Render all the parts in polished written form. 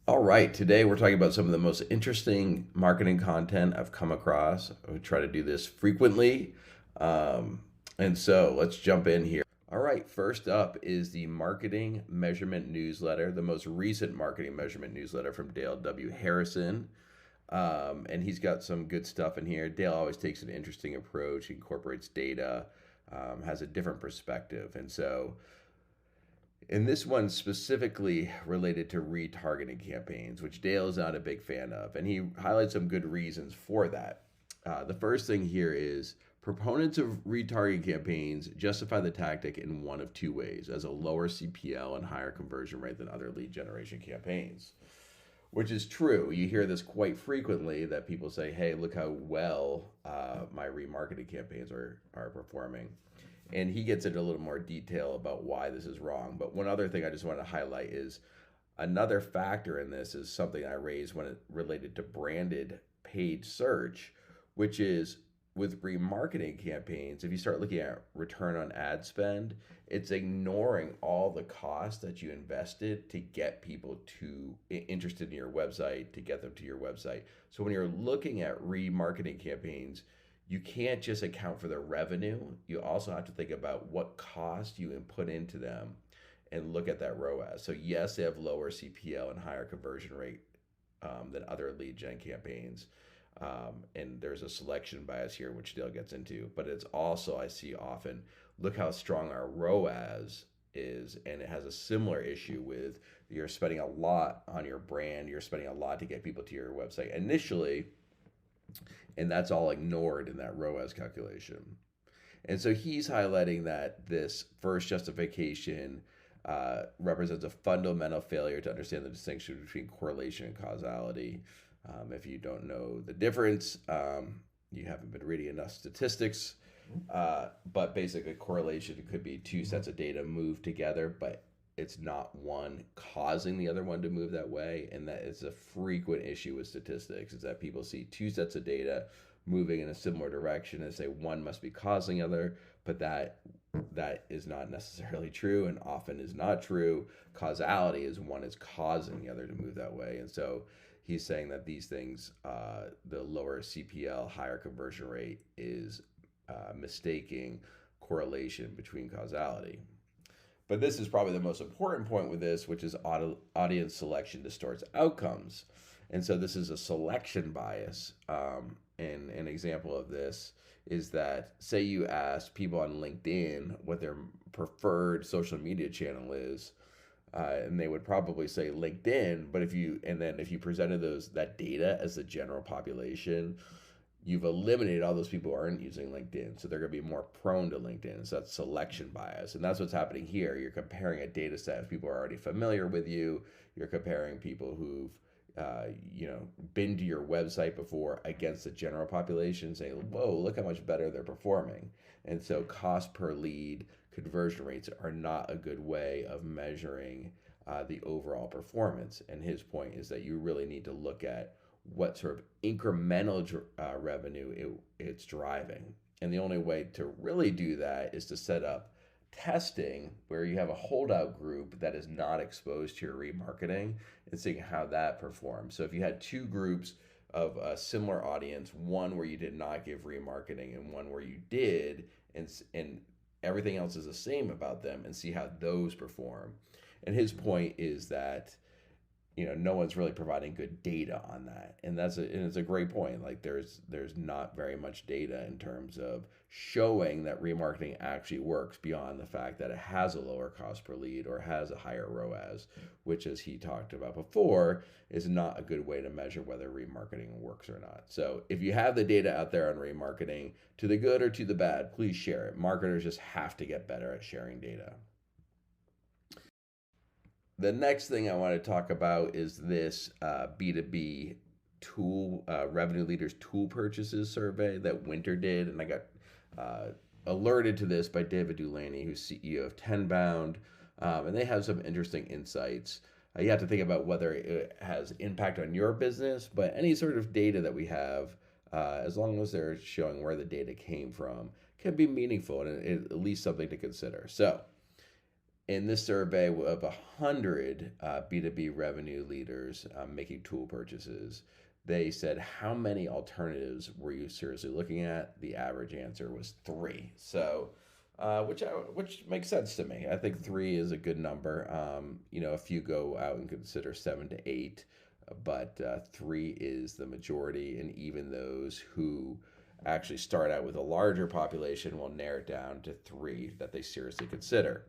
All right, today we're talking about some of the most interesting marketing content I've come across. I try to do this frequently. Um, and so let's jump in here. All right, first up is the Marketing Measurement Newsletter, the most recent marketing measurement newsletter from Dale W. Harrison. And he's got some good stuff in here. Dale always takes an interesting approach, incorporates data, has a different perspective. And so and this one specifically related to retargeting campaigns, which Dale is not a big fan of. And he highlights some good reasons for that. The first thing here is proponents of retargeting campaigns justify the tactic in one of two ways: as a lower CPL and higher conversion rate than other lead generation campaigns, which is true. You hear this quite frequently that people say, hey, look how well my remarketing campaigns are performing. And he gets into a little more detail about why this is wrong. But one other thing I just want to highlight is another factor in this is something I raised when it related to branded paid search, which is with remarketing campaigns, if you start looking at return on ad spend, it's ignoring all the cost that you invested to get people to interested in your website, to get them to your website. So when you're looking at remarketing campaigns, you can't just account for the revenue. You also have to think about what cost you input into them and look at that ROAS. So yes, they have lower CPL and higher conversion rate than other lead gen campaigns. And there's a selection bias here, which Dale gets into. But it's also, I see often, look how strong our ROAS is. And it has a similar issue with you're spending a lot on your brand, you're spending a lot to get people to your website initially, and that's all ignored in that ROAS calculation. And so he's highlighting that this first justification represents a fundamental failure to understand the distinction between correlation and causality. If you don't know the difference, you haven't been reading enough statistics. But basically, correlation could be two sets of data moved together, but it's not one causing the other one to move that way. And that is a frequent issue with statistics, is that people see two sets of data moving in a similar direction and say one must be causing the other, but that is not necessarily true and often is not true. Causality is one is causing the other to move that way. And so he's saying that these things, the lower CPL, higher conversion rate, is mistaking correlation between causality. But this is probably the most important point with this, which is audience selection distorts outcomes. And so this is a selection bias. And an example of this is that, say you ask people on LinkedIn what their preferred social media channel is, and they would probably say LinkedIn. But if you presented that data as the general population, you've eliminated all those people who aren't using LinkedIn. So they're going to be more prone to LinkedIn. So that's selection bias. And that's what's happening here. You're comparing a data set of people who are already familiar with you. You're comparing people who've been to your website before against the general population, saying, whoa, look how much better they're performing. And so cost per lead, conversion rates are not a good way of measuring the overall performance. And his point is that you really need to look at what sort of incremental revenue it's driving. And the only way to really do that is to set up testing where you have a holdout group that is not exposed to your remarketing and seeing how that performs. So if you had two groups of a similar audience, one where you did not give remarketing and one where you did, and everything else is the same about them, and see how those perform. And his point is that no one's really providing good data on that, and it's a great point. Like there's not very much data in terms of showing that remarketing actually works beyond the fact that it has a lower cost per lead or has a higher ROAS, which, as he talked about before, is not a good way to measure whether remarketing works or not. So if you have the data out there on remarketing, to the good or to the bad, please share it. Marketers just have to get better at sharing data. The next thing I want to talk about is this B2B tool, revenue leaders tool purchases survey that Wynter did. And I got alerted to this by David Dulany, who's CEO of Tenbound. And they have some interesting insights. You have to think about whether it has impact on your business, but any sort of data that we have, as long as they're showing where the data came from, can be meaningful and at least something to consider. So, in this survey of 100 B2B revenue leaders making tool purchases, they said, how many alternatives were you seriously looking at? The average answer was three. So, which makes sense to me. I think three is a good number. If you go out and consider 7 to 8, but three is the majority, and even those who actually start out with a larger population will narrow it down to three that they seriously consider.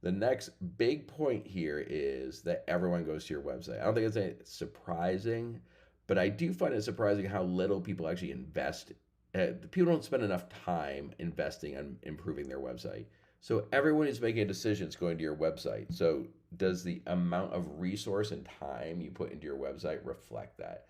The next big point here is that everyone goes to your website. I don't think it's surprising, but I do find it surprising how little people actually invest. People don't spend enough time investing on improving their website. So everyone is making decisions going to your website. So does the amount of resource and time you put into your website reflect that?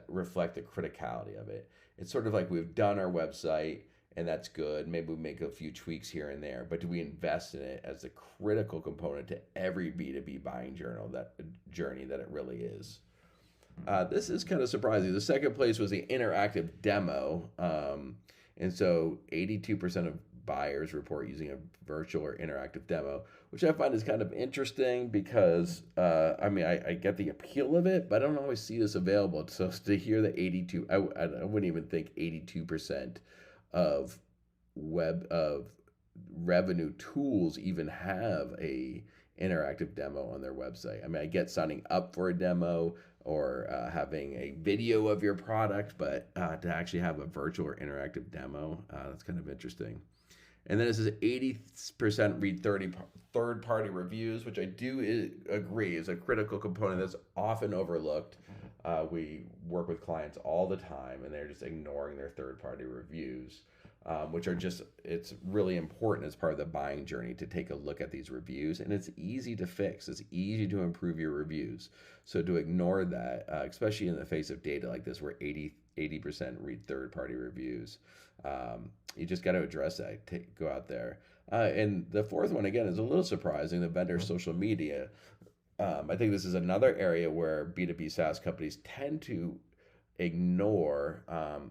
Reflect the criticality of it? It's sort of like we've done our website, and that's good. Maybe we make a few tweaks here and there, but do we invest in it as a critical component to every B2B buying journey that it really is? This is kind of surprising. The second place was the interactive demo. And so 82% of buyers report using a virtual or interactive demo, which I find is kind of interesting because, I get the appeal of it, but I don't always see this available. So to hear that 82, I wouldn't even think 82% of revenue tools even have a interactive demo on their website. I get signing up for a demo or having a video of your product, but to actually have a virtual or interactive demo, that's kind of interesting. And then it says 80% read third-party reviews, which I do agree is a critical component that's often overlooked. We work with clients all the time, and they're just ignoring their third-party reviews, which are it's really important as part of the buying journey to take a look at these reviews. And it's easy to fix. It's easy to improve your reviews. So to ignore that, especially in the face of data like this, where 80% read third-party reviews, you just got to address that. Go out there. And the fourth one, again, is a little surprising, the vendor social media. I think this is another area where B2B SaaS companies tend to ignore,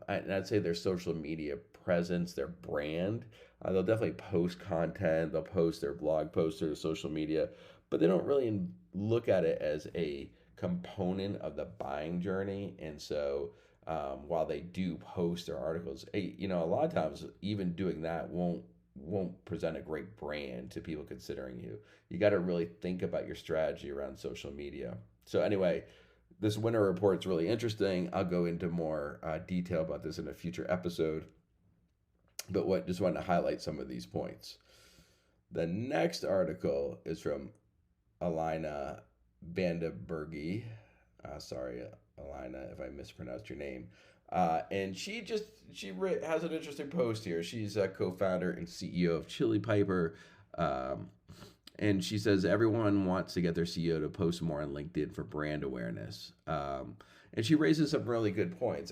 and I'd say their social media presence, their brand. They'll definitely post content, they'll post their blog posts or social media, but they don't really look at it as a component of the buying journey. And so while they do post their articles, a lot of times even doing that won't present a great brand to people considering you. You got to really think about your strategy around social media. So anyway, this Wynter report is really interesting. I'll go into more detail about this in a future episode, but just wanted to highlight some of these points. The next article is from Alina Vandenbergy. Sorry, Alina, if I mispronounced your name. And she has an interesting post here. She's a co-founder and CEO of Chili Piper. And she says everyone wants to get their CEO to post more on LinkedIn for brand awareness. And she raises some really good points.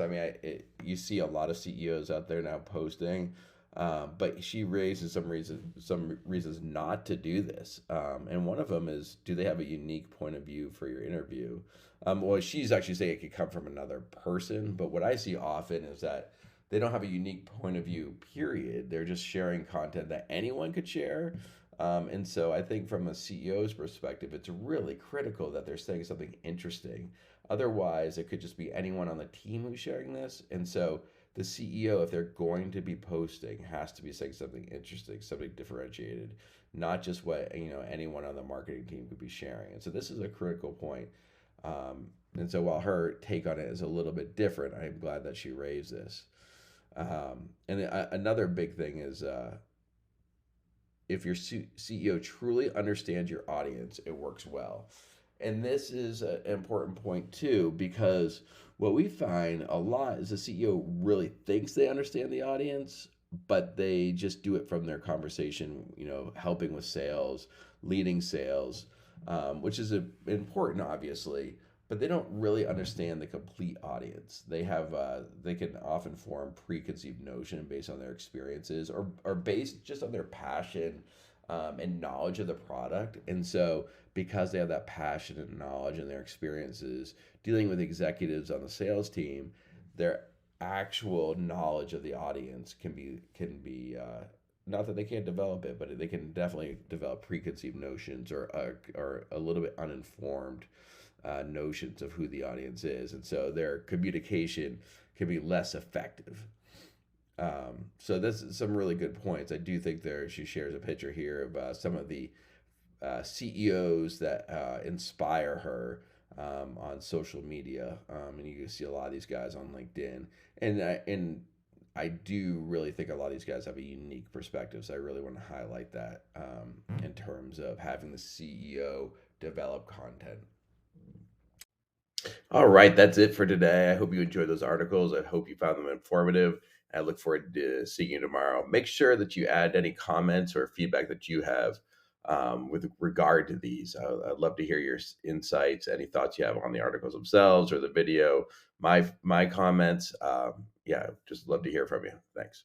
You see a lot of CEOs out there now posting, but she raises some reasons not to do this. And one of them is, do they have a unique point of view for your interview? Well, she's actually saying it could come from another person, but what I see often is that they don't have a unique point of view, period. They're just sharing content that anyone could share. And so I think from a CEO's perspective, it's really critical that they're saying something interesting. Otherwise, it could just be anyone on the team who's sharing this. And so the CEO, if they're going to be posting, has to be saying something interesting, something differentiated, not just what anyone on the marketing team could be sharing. And so this is a critical point. And so while her take on it is a little bit different, I'm glad that she raised this. And another big thing is if your CEO truly understands your audience, it works well. And this is an important point too, because what we find a lot is the CEO really thinks they understand the audience, but they just do it from their conversation, helping with sales, leading sales, which is important, obviously, but they don't really understand the complete audience. They can often form preconceived notion based on their experiences or based just on their passion and knowledge of the product. And so because they have that passion and knowledge and their experiences dealing with executives on the sales team, their actual knowledge of the audience can be not that they can't develop it, but they can definitely develop preconceived notions or a little bit uninformed notions of who the audience is, and so their communication can be less effective. So that's some really good points. I do think she shares a picture here of some of the CEOs that inspire her on social media, and you can see a lot of these guys on LinkedIn, and I do really think a lot of these guys have a unique perspective. So I really want to highlight that in terms of having the CEO develop content. All right, that's it for today. I hope you enjoyed those articles. I hope you found them informative. I look forward to seeing you tomorrow. Make sure that you add any comments or feedback that you have with regard to these. I'd love to hear your insights, any thoughts you have on the articles themselves or the video. My comments. Yeah, just love to hear from you. Thanks.